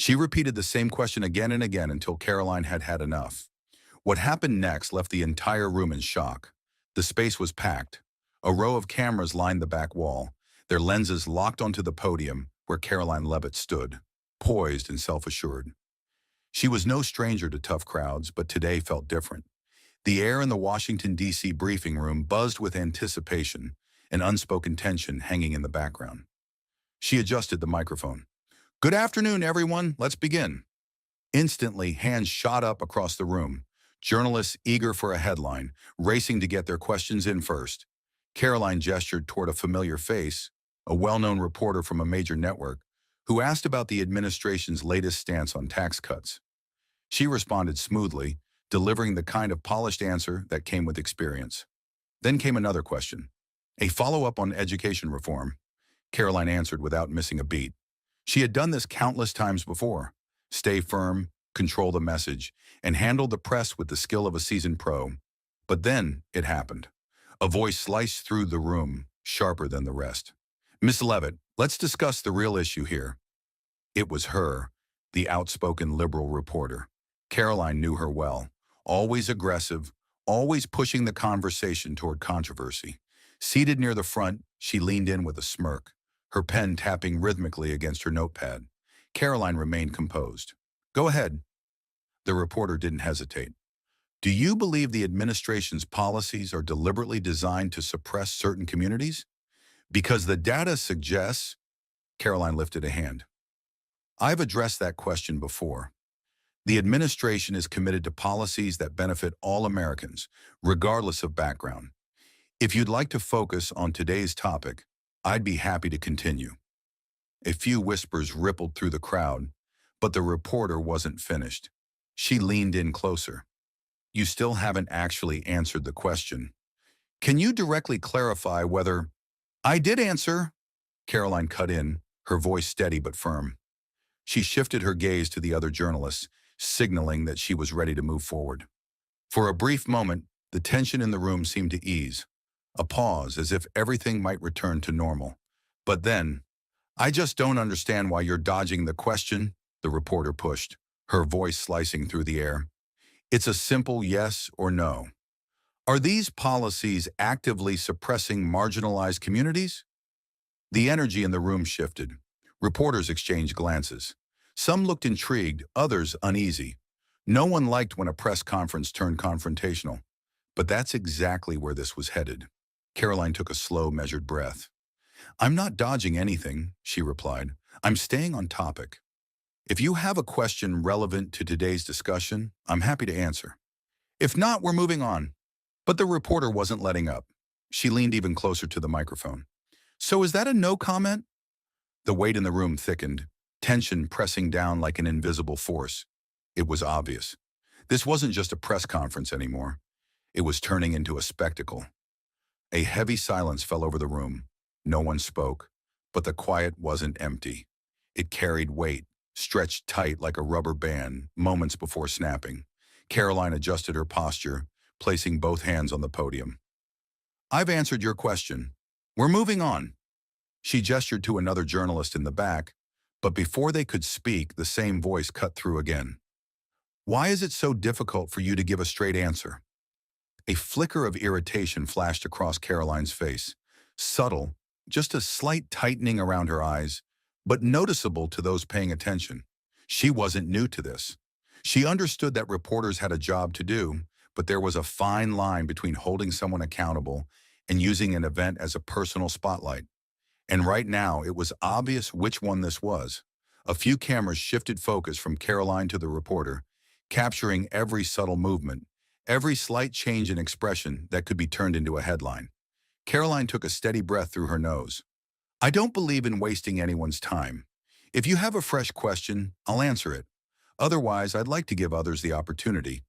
She repeated the same question again and again until Caroline had had enough. What happened next left the entire room in shock. The space was packed. A row of cameras lined the back wall, their lenses locked onto the podium where Caroline Levitt stood, poised and self-assured. She was no stranger to tough crowds, but today felt different. The air in the Washington, D.C. briefing room buzzed with anticipation, an unspoken tension hanging in the background. She adjusted the microphone. "Good afternoon, everyone. Let's begin." Instantly, hands shot up across the room. Journalists eager for a headline, racing to get their questions in first. Caroline gestured toward a familiar face, a well-known reporter from a major network, who asked about the administration's latest stance on tax cuts. She responded smoothly, delivering the kind of polished answer that came with experience. Then came another question. A follow-up on education reform. Caroline answered without missing a beat. She had done this countless times before. Stay firm, control the message, and handle the press with the skill of a seasoned pro. But then it happened. A voice sliced through the room, sharper than the rest. "Miss Levitt, let's discuss the real issue here." It was her, the outspoken liberal reporter. Caroline knew her well. Always aggressive, always pushing the conversation toward controversy. Seated near the front, she leaned in with a smirk, her pen tapping rhythmically against her notepad. Caroline remained composed. "Go ahead." The reporter didn't hesitate. "Do you believe the administration's policies are deliberately designed to suppress certain communities? Because the data suggests—" Caroline lifted a hand. "I've addressed that question before. The administration is committed to policies that benefit all Americans, regardless of background. If you'd like to focus on today's topic, I'd be happy to continue." A few whispers rippled through the crowd, but the reporter wasn't finished. She leaned in closer. "You still haven't actually answered the question. Can you directly clarify whether—" "I did answer," Caroline cut in, her voice steady but firm. She shifted her gaze to the other journalists, signaling that she was ready to move forward. For a brief moment, the tension in the room seemed to ease. A pause, as if everything might return to normal. But then, "I just don't understand why you're dodging the question," the reporter pushed, her voice slicing through the air. "It's a simple yes or no. Are these policies actively suppressing marginalized communities?" The energy in the room shifted. Reporters exchanged glances. Some looked intrigued, others uneasy. No one liked when a press conference turned confrontational. But that's exactly where this was headed. Caroline took a slow, measured breath. "I'm not dodging anything," she replied. "I'm staying on topic. If you have a question relevant to today's discussion, I'm happy to answer. If not, we're moving on." But the reporter wasn't letting up. She leaned even closer to the microphone. "So is that a no comment?" The weight in the room thickened, tension pressing down like an invisible force. It was obvious. This wasn't just a press conference anymore. It was turning into a spectacle. A heavy silence fell over the room. No one spoke, but the quiet wasn't empty. It carried weight, stretched tight like a rubber band, moments before snapping. Caroline adjusted her posture, placing both hands on the podium. "I've answered your question. We're moving on." She gestured to another journalist in the back, but before they could speak, the same voice cut through again. "Why is it so difficult for you to give a straight answer?" A flicker of irritation flashed across Caroline's face. Subtle, just a slight tightening around her eyes, but noticeable to those paying attention. She wasn't new to this. She understood that reporters had a job to do, but there was a fine line between holding someone accountable and using an event as a personal spotlight. And right now, it was obvious which one this was. A few cameras shifted focus from Caroline to the reporter, capturing every subtle movement, every slight change in expression that could be turned into a headline. Caroline took a steady breath through her nose. "I don't believe in wasting anyone's time. If you have a fresh question, I'll answer it. Otherwise, I'd like to give others the opportunity."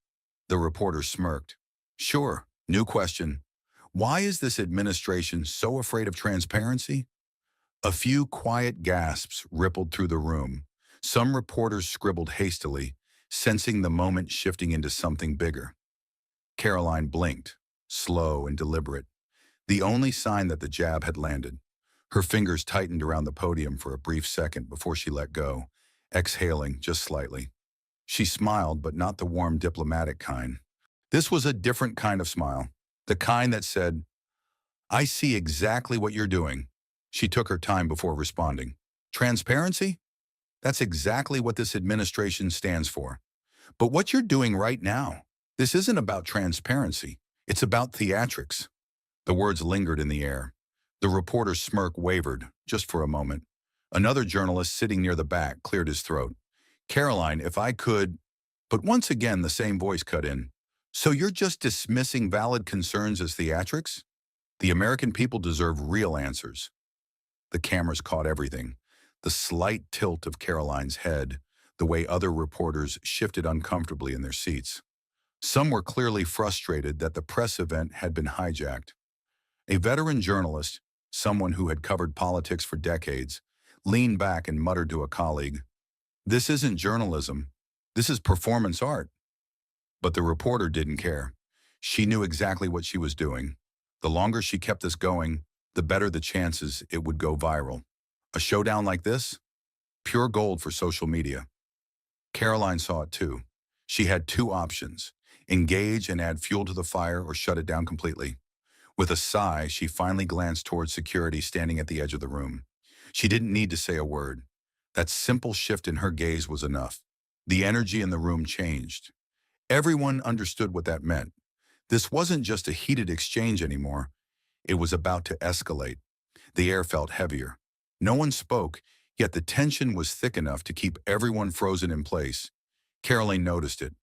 The reporter smirked. "Sure, new question. Why is this administration so afraid of transparency?" A few quiet gasps rippled through the room. Some reporters scribbled hastily, sensing the moment shifting into something bigger. Caroline blinked, slow and deliberate, the only sign that the jab had landed. Her fingers tightened around the podium for a brief second before she let go, exhaling just slightly. She smiled, but not the warm diplomatic kind. This was a different kind of smile, the kind that said, "I see exactly what you're doing." She took her time before responding. "Transparency? That's exactly what this administration stands for. But what you're doing right now, this isn't about transparency. It's about theatrics." The words lingered in the air. The reporter's smirk wavered, just for a moment. Another journalist sitting near the back cleared his throat. "Caroline, if I could—" But once again the same voice cut in. "So you're just dismissing valid concerns as theatrics? The American people deserve real answers." The cameras caught everything. The slight tilt of Caroline's head, the way other reporters shifted uncomfortably in their seats. Some were clearly frustrated that the press event had been hijacked. A veteran journalist, someone who had covered politics for decades, leaned back and muttered to a colleague, "This isn't journalism. This is performance art." But the reporter didn't care. She knew exactly what she was doing. The longer she kept this going, the better the chances it would go viral. A showdown like this? Pure gold for social media. Caroline saw it too. She had two options: engage and add fuel to the fire, or shut it down completely. With a sigh, she finally glanced towards security standing at the edge of the room. She didn't need to say a word. That simple shift in her gaze was enough. The energy in the room changed. Everyone understood what that meant. This wasn't just a heated exchange anymore. It was about to escalate. The air felt heavier. No one spoke, yet the tension was thick enough to keep everyone frozen in place. Caroline noticed it.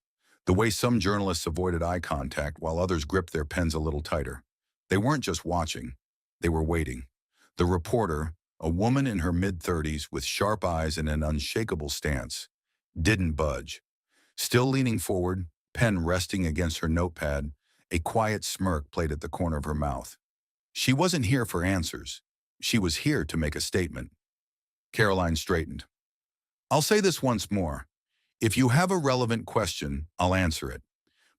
The way some journalists avoided eye contact while others gripped their pens a little tighter. They weren't just watching. They were waiting. The reporter, a woman in her mid-30s with sharp eyes and an unshakable stance, didn't budge. Still leaning forward, pen resting against her notepad, a quiet smirk played at the corner of her mouth. She wasn't here for answers. She was here to make a statement. Caroline straightened. "I'll say this once more. If you have a relevant question, I'll answer it.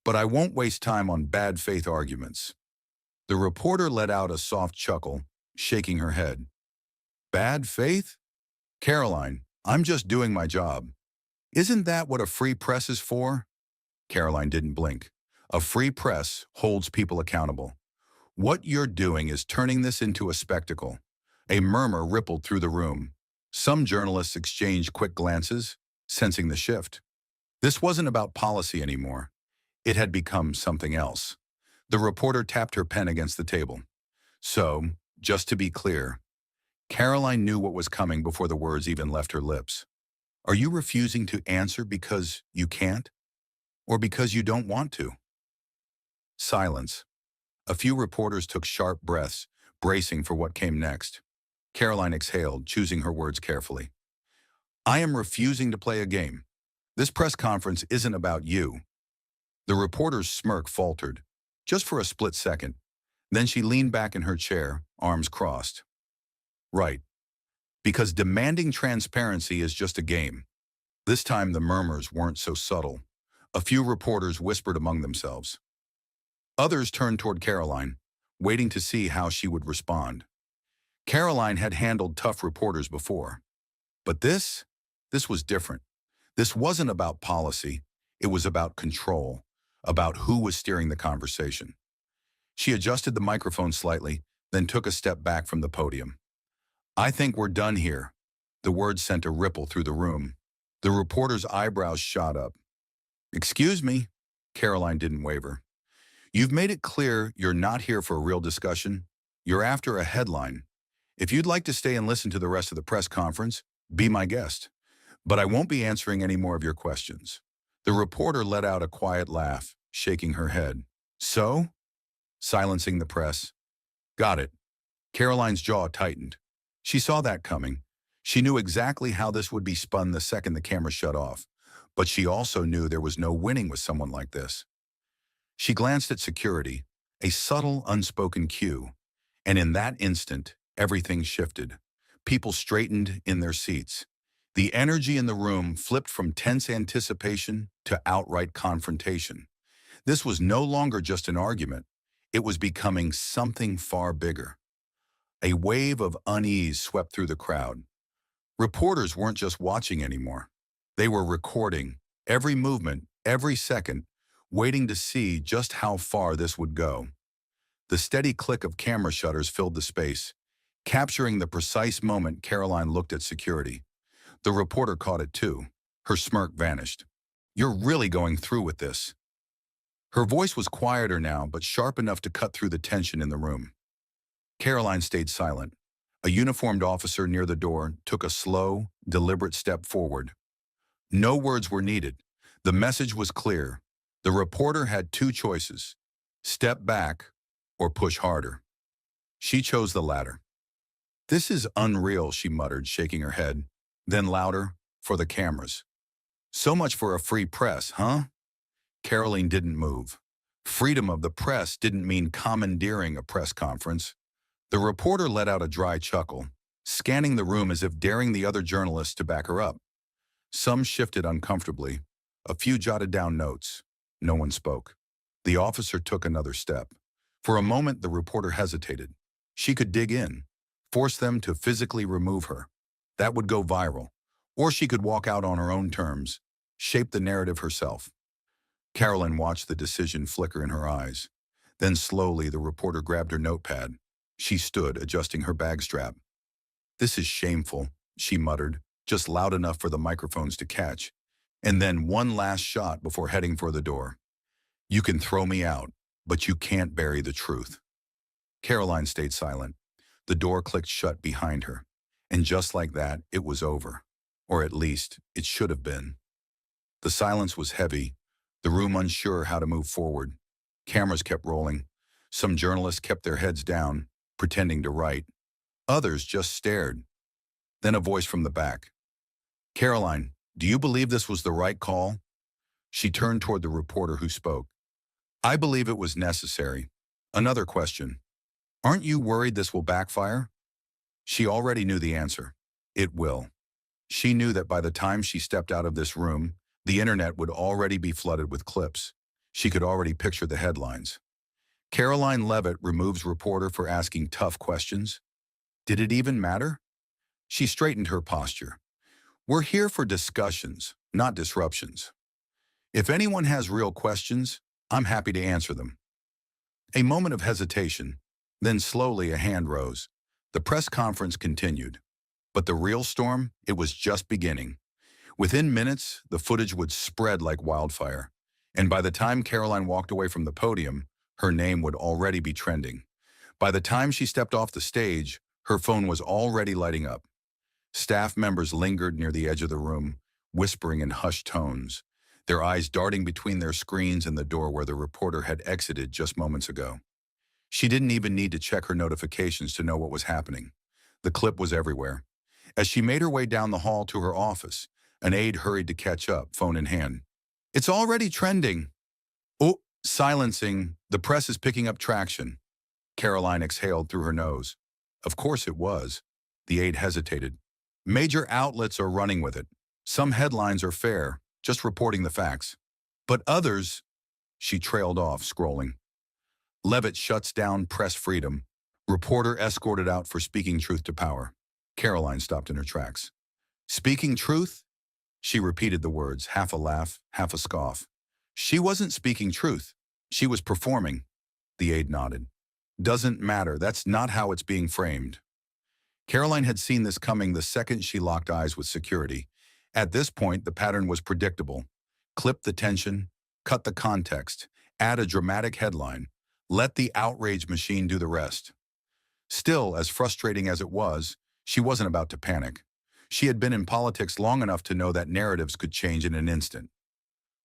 But I won't waste time on bad faith arguments." The reporter let out a soft chuckle, shaking her head. "Bad faith? Caroline, I'm just doing my job. Isn't that what a free press is for?" Caroline didn't blink. A free press holds people accountable. "What you're doing is turning this into a spectacle." A murmur rippled through the room. Some journalists exchanged quick glances, sensing the shift. This wasn't about policy anymore. It had become something else. The reporter tapped her pen against the table. "So, just to be clear," Caroline knew what was coming before the words even left her lips. "Are you refusing to answer because you can't? Or because you don't want to?" Silence. A few reporters took sharp breaths, bracing for what came next. Caroline exhaled, choosing her words carefully. "I am refusing to play a game. This press conference isn't about you." The reporter's smirk faltered, just for a split second. Then she leaned back in her chair, arms crossed. "Right. Because demanding transparency is just a game." This time the murmurs weren't so subtle. A few reporters whispered among themselves. Others turned toward Caroline, waiting to see how she would respond. Caroline had handled tough reporters before. But this was different. This wasn't about policy. It was about control, about who was steering the conversation. She adjusted the microphone slightly, then took a step back from the podium. "I think we're done here." The words sent a ripple through the room. The reporter's eyebrows shot up. "Excuse me." Caroline didn't waver. "You've made it clear you're not here for a real discussion. You're after a headline. If you'd like to stay and listen to the rest of the press conference, be my guest. But I won't be answering any more of your questions." The reporter let out a quiet laugh, shaking her head. "So?" Silencing the press. "Got it." Caroline's jaw tightened. She saw that coming. She knew exactly how this would be spun the second the camera shut off. But she also knew there was no winning with someone like this. She glanced at security, a subtle, unspoken cue. And in that instant, everything shifted. People straightened in their seats. The energy in the room flipped from tense anticipation to outright confrontation. This was no longer just an argument. It was becoming something far bigger. A wave of unease swept through the crowd. Reporters weren't just watching anymore. They were recording every movement, every second, waiting to see just how far this would go. The steady click of camera shutters filled the space, capturing the precise moment Caroline looked at security. The reporter caught it too. Her smirk vanished. "You're really going through with this." Her voice was quieter now, but sharp enough to cut through the tension in the room. Caroline stayed silent. A uniformed officer near the door took a slow, deliberate step forward. No words were needed. The message was clear. The reporter had two choices: step back or push harder. She chose the latter. "This is unreal," she muttered, shaking her head. Then louder, "For the cameras." "So much for a free press, huh?" Caroline didn't move. Freedom of the press didn't mean commandeering a press conference. The reporter let out a dry chuckle, scanning the room as if daring the other journalists to back her up. Some shifted uncomfortably. A few jotted down notes. No one spoke. The officer took another step. For a moment, the reporter hesitated. She could dig in, force them to physically remove her. That would go viral. Or she could walk out on her own terms, shape the narrative herself. Caroline watched the decision flicker in her eyes. Then slowly, the reporter grabbed her notepad. She stood, adjusting her bag strap. "This is shameful," she muttered, just loud enough for the microphones to catch. And then one last shot before heading for the door. "You can throw me out, but you can't bury the truth." Caroline stayed silent. The door clicked shut behind her. And just like that, it was over. Or at least, it should have been. The silence was heavy, the room unsure how to move forward. Cameras kept rolling. Some journalists kept their heads down, pretending to write. Others just stared. Then a voice from the back. "Caroline, do you believe this was the right call?" She turned toward the reporter who spoke. "I believe it was necessary." Another question. "Aren't you worried this will backfire?" She already knew the answer. It will. She knew that by the time she stepped out of this room, the internet would already be flooded with clips. She could already picture the headlines. "Caroline Levitt removes reporter for asking tough questions." Did it even matter? She straightened her posture. "We're here for discussions, not disruptions. If anyone has real questions, I'm happy to answer them." A moment of hesitation, then slowly a hand rose. The press conference continued. But the real storm, it was just beginning. Within minutes, the footage would spread like wildfire. And by the time Caroline walked away from the podium, her name would already be trending. By the time she stepped off the stage, her phone was already lighting up. Staff members lingered near the edge of the room, whispering in hushed tones, their eyes darting between their screens and the door where the reporter had exited just moments ago. She didn't even need to check her notifications to know what was happening. The clip was everywhere. As she made her way down the hall to her office, an aide hurried to catch up, phone in hand. "It's already trending." "Oh," silencing, "the press is picking up traction." Caroline exhaled through her nose. Of course it was. The aide hesitated. "Major outlets are running with it. Some headlines are fair, just reporting the facts. But others," she trailed off, scrolling. "Levitt shuts down press freedom. Reporter escorted out for speaking truth to power." Caroline stopped in her tracks. "Speaking truth?" She repeated the words, half a laugh, half a scoff. "She wasn't speaking truth. She was performing." The aide nodded. "Doesn't matter. That's not how it's being framed." Caroline had seen this coming the second she locked eyes with security. At this point, the pattern was predictable. Clip the tension, cut the context, add a dramatic headline, let the outrage machine do the rest. Still, as frustrating as it was, she wasn't about to panic. She had been in politics long enough to know that narratives could change in an instant.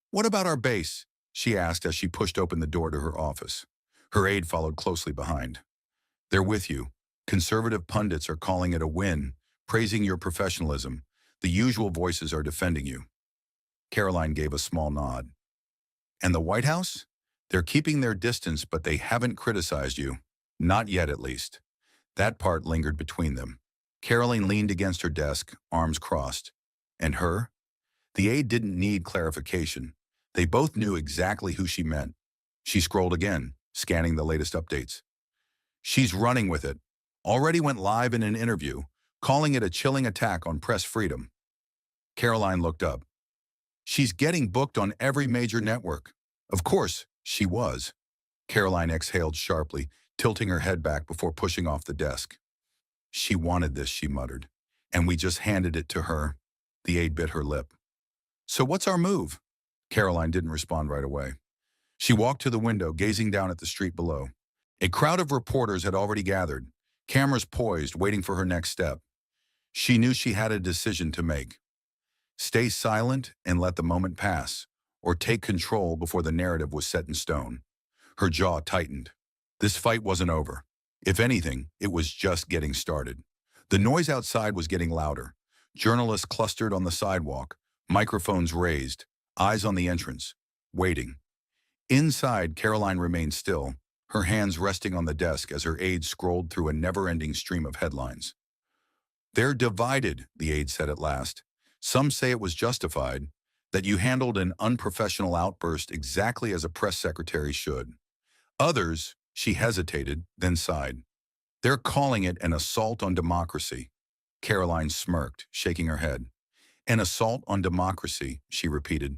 "What about our base?" she asked as she pushed open the door to her office. Her aide followed closely behind. "They're with you. Conservative pundits are calling it a win, praising your professionalism. The usual voices are defending you." Caroline gave a small nod. "And the White House? They're keeping their distance, but they haven't criticized you. Not yet, at least." That part lingered between them. Caroline leaned against her desk, arms crossed. And her? The aide didn't need clarification. They both knew exactly who she meant. She scrolled again, scanning the latest updates. "She's running with it. Already went live in an interview, calling it a chilling attack on press freedom." Caroline looked up. She's getting booked on every major network. Of course, she was. Caroline exhaled sharply, tilting her head back before pushing off the desk. She wanted this, she muttered. And we just handed it to her. The aide bit her lip. So what's our move? Caroline didn't respond right away. She walked to the window, gazing down at the street below. A crowd of reporters had already gathered, cameras poised, waiting for her next step. She knew she had a decision to make. Stay silent and let the moment pass, or take control before the narrative was set in stone. Her jaw tightened. This fight wasn't over. If anything, it was just getting started. The noise outside was getting louder. Journalists clustered on the sidewalk, microphones raised, eyes on the entrance, waiting. Inside, Caroline remained still, her hands resting on the desk as her aide scrolled through a never-ending stream of headlines. They're divided, the aide said at last. Some say it was justified, that you handled an unprofessional outburst exactly as a press secretary should. Others, she hesitated, then sighed. They're calling it an assault on democracy. Caroline smirked, shaking her head. An assault on democracy, she repeated.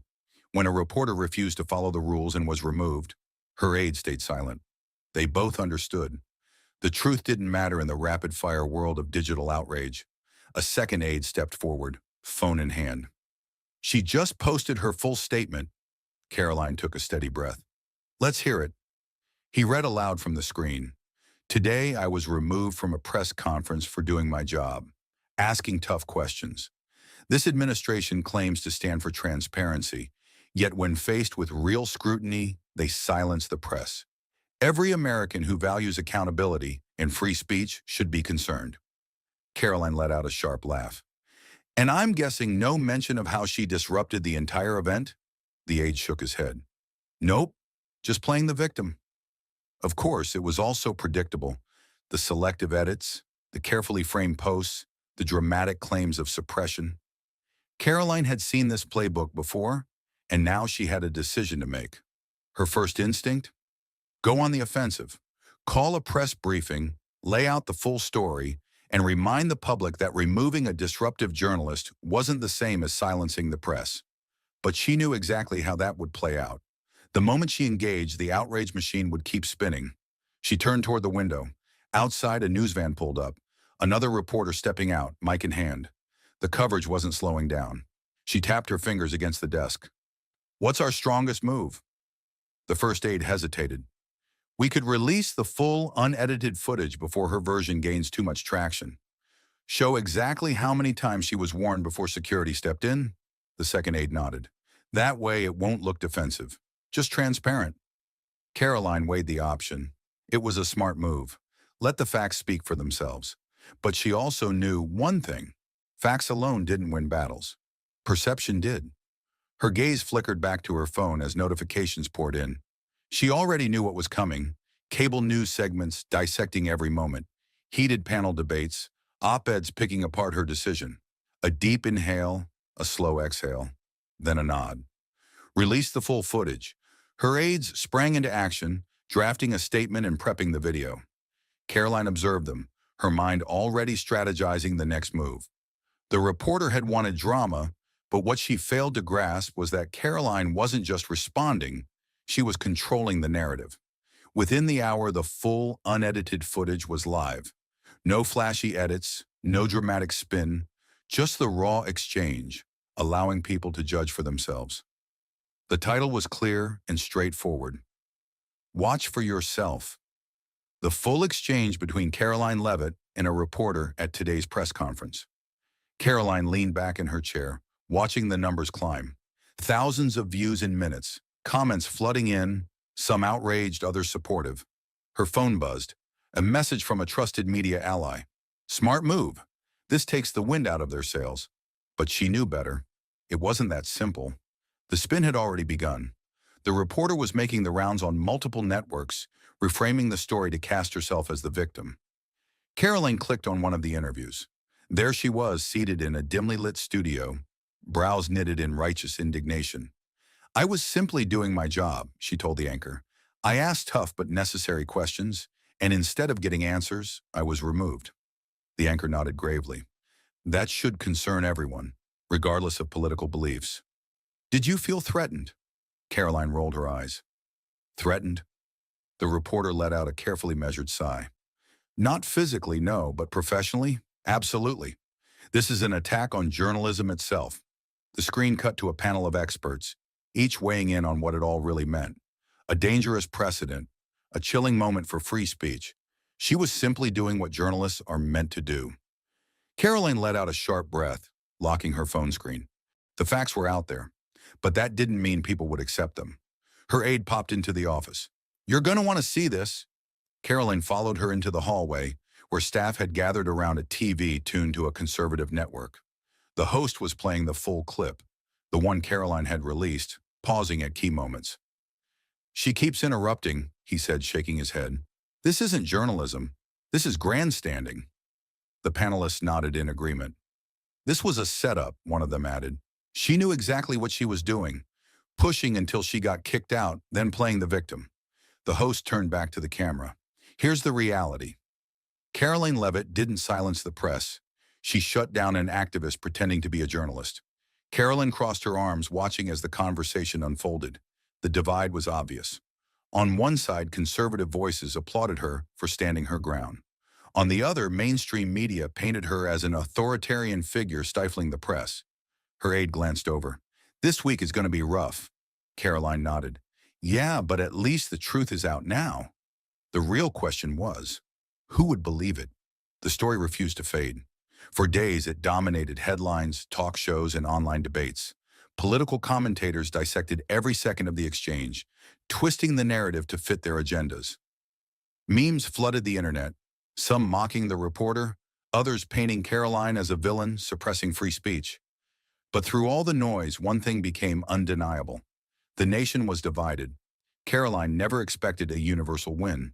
When a reporter refused to follow the rules and was removed, her aide stayed silent. They both understood. The truth didn't matter in the rapid-fire world of digital outrage. A second aide stepped forward, phone in hand. She just posted her full statement. Caroline took a steady breath. Let's hear it. He read aloud from the screen. Today, I was removed from a press conference for doing my job, asking tough questions. This administration claims to stand for transparency, yet when faced with real scrutiny, they silence the press. Every American who values accountability and free speech should be concerned. Caroline let out a sharp laugh. And I'm guessing no mention of how she disrupted the entire event? The aide shook his head. Nope, just playing the victim. Of course, it was also predictable. The selective edits, the carefully framed posts, the dramatic claims of suppression. Caroline had seen this playbook before, and now she had a decision to make. Her first instinct? Go on the offensive. Call a press briefing, lay out the full story, and remind the public that removing a disruptive journalist wasn't the same as silencing the press. But she knew exactly how that would play out. The moment she engaged, the outrage machine would keep spinning. She turned toward the window. Outside, a news van pulled up. Another reporter stepping out, mic in hand. The coverage wasn't slowing down. She tapped her fingers against the desk. What's our strongest move? The first aide hesitated. We could release the full, unedited footage before her version gains too much traction. Show exactly how many times she was warned before security stepped in? The second aide nodded. That way it won't look defensive, just transparent. Caroline weighed the option. It was a smart move. Let the facts speak for themselves. But she also knew one thing. Facts alone didn't win battles. Perception did. Her gaze flickered back to her phone as notifications poured in. She already knew what was coming. Cable news segments dissecting every moment. Heated panel debates. Op-eds picking apart her decision. A deep inhale, a slow exhale, then a nod. Release the full footage. Her aides sprang into action, drafting a statement and prepping the video. Caroline observed them, her mind already strategizing the next move. The reporter had wanted drama, but what she failed to grasp was that Caroline wasn't just responding, she was controlling the narrative. Within the hour, the full, unedited footage was live. No flashy edits, no dramatic spin, just the raw exchange, allowing people to judge for themselves. The title was clear and straightforward. Watch for yourself. The full exchange between Caroline Levitt and a reporter at today's press conference. Caroline leaned back in her chair, watching the numbers climb. Thousands of views in minutes, comments flooding in, some outraged, others supportive. Her phone buzzed. A message from a trusted media ally. Smart move. This takes the wind out of their sails. But she knew better. It wasn't that simple. The spin had already begun. The reporter was making the rounds on multiple networks, reframing the story to cast herself as the victim. Caroline clicked on one of the interviews. There she was, seated in a dimly lit studio, brows knitted in righteous indignation. I was simply doing my job, she told the anchor. I asked tough but necessary questions, and instead of getting answers, I was removed. The anchor nodded gravely. That should concern everyone, regardless of political beliefs. Did you feel threatened? Caroline rolled her eyes. Threatened? The reporter let out a carefully measured sigh. Not physically, no, but professionally? Absolutely. This is an attack on journalism itself. The screen cut to a panel of experts, each weighing in on what it all really meant. A dangerous precedent, a chilling moment for free speech. She was simply doing what journalists are meant to do. Caroline let out a sharp breath, locking her phone screen. The facts were out there, but that didn't mean people would accept them. Her aide popped into the office. You're going to want to see this. Caroline followed her into the hallway, where staff had gathered around a TV tuned to a conservative network. The host was playing the full clip, the one Caroline had released, pausing at key moments. She keeps interrupting, he said, shaking his head. This isn't journalism. This is grandstanding. The panelists nodded in agreement. This was a setup, one of them added. She knew exactly what she was doing, pushing until she got kicked out, then playing the victim. The host turned back to the camera. Here's the reality. Caroline Levitt didn't silence the press. She shut down an activist pretending to be a journalist. Caroline crossed her arms, watching as the conversation unfolded. The divide was obvious. On one side, conservative voices applauded her for standing her ground. On the other, mainstream media painted her as an authoritarian figure stifling the press. Her aide glanced over. This week is going to be rough. Caroline nodded. Yeah, but at least the truth is out now. The real question was, who would believe it? The story refused to fade. For days, it dominated headlines, talk shows, and online debates. Political commentators dissected every second of the exchange, twisting the narrative to fit their agendas. Memes flooded the internet, some mocking the reporter, others painting Caroline as a villain, suppressing free speech. But through all the noise, one thing became undeniable. The nation was divided. Caroline never expected a universal win.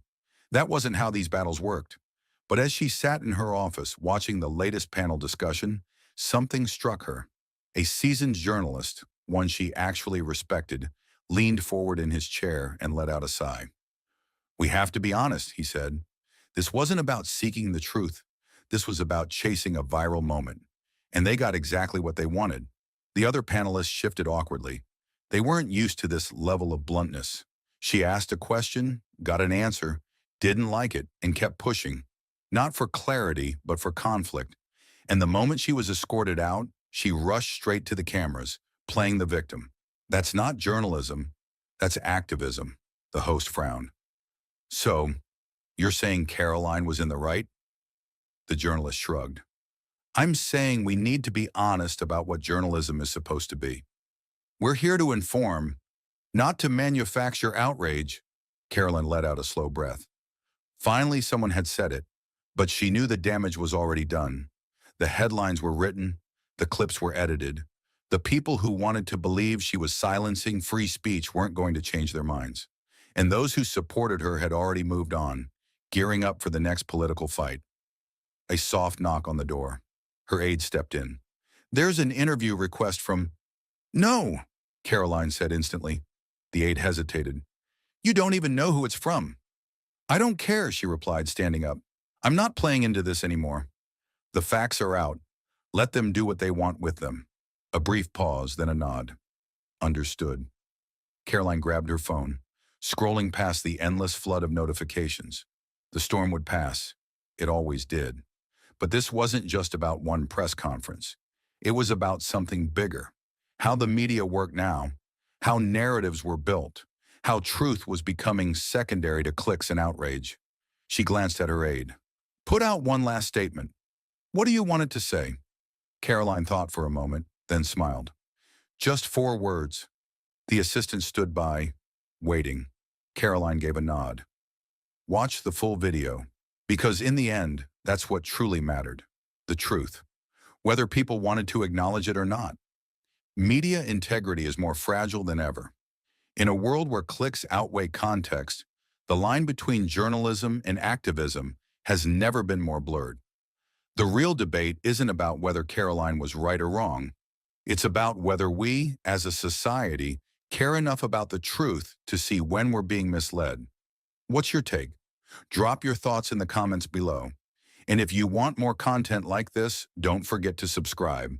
That wasn't how these battles worked. But as she sat in her office watching the latest panel discussion, something struck her. A seasoned journalist, one she actually respected, leaned forward in his chair and let out a sigh. We have to be honest, he said. This wasn't about seeking the truth. This was about chasing a viral moment. And they got exactly what they wanted. The other panelists shifted awkwardly. They weren't used to this level of bluntness. She asked a question, got an answer, didn't like it, and kept pushing. Not for clarity, but for conflict. And the moment she was escorted out, she rushed straight to the cameras, playing the victim. That's not journalism. That's activism, the host frowned. So, you're saying Caroline was in the right? The journalist shrugged. I'm saying we need to be honest about what journalism is supposed to be. We're here to inform, not to manufacture outrage. Caroline let out a slow breath. Finally, someone had said it, but she knew the damage was already done. The headlines were written, the clips were edited. The people who wanted to believe she was silencing free speech weren't going to change their minds. And those who supported her had already moved on, gearing up for the next political fight. A soft knock on the door. Her aide stepped in. There's an interview request from... No, Caroline said instantly. The aide hesitated. You don't even know who it's from. I don't care, she replied, standing up. I'm not playing into this anymore. The facts are out. Let them do what they want with them. A brief pause, then a nod. Understood. Caroline grabbed her phone, scrolling past the endless flood of notifications. The storm would pass. It always did. But this wasn't just about one press conference. It was about something bigger. How the media worked now, how narratives were built, how truth was becoming secondary to clicks and outrage. She glanced at her aide. Put out one last statement. What do you want it to say? Caroline thought for a moment, then smiled. Just 4 words. The assistant stood by, waiting. Caroline gave a nod. Watch the full video, because in the end, that's what truly mattered. The truth. Whether people wanted to acknowledge it or not. Media integrity is more fragile than ever. In a world where clicks outweigh context, the line between journalism and activism has never been more blurred. The real debate isn't about whether Caroline was right or wrong. It's about whether we, as a society, care enough about the truth to see when we're being misled. What's your take? Drop your thoughts in the comments below. And if you want more content like this, don't forget to subscribe.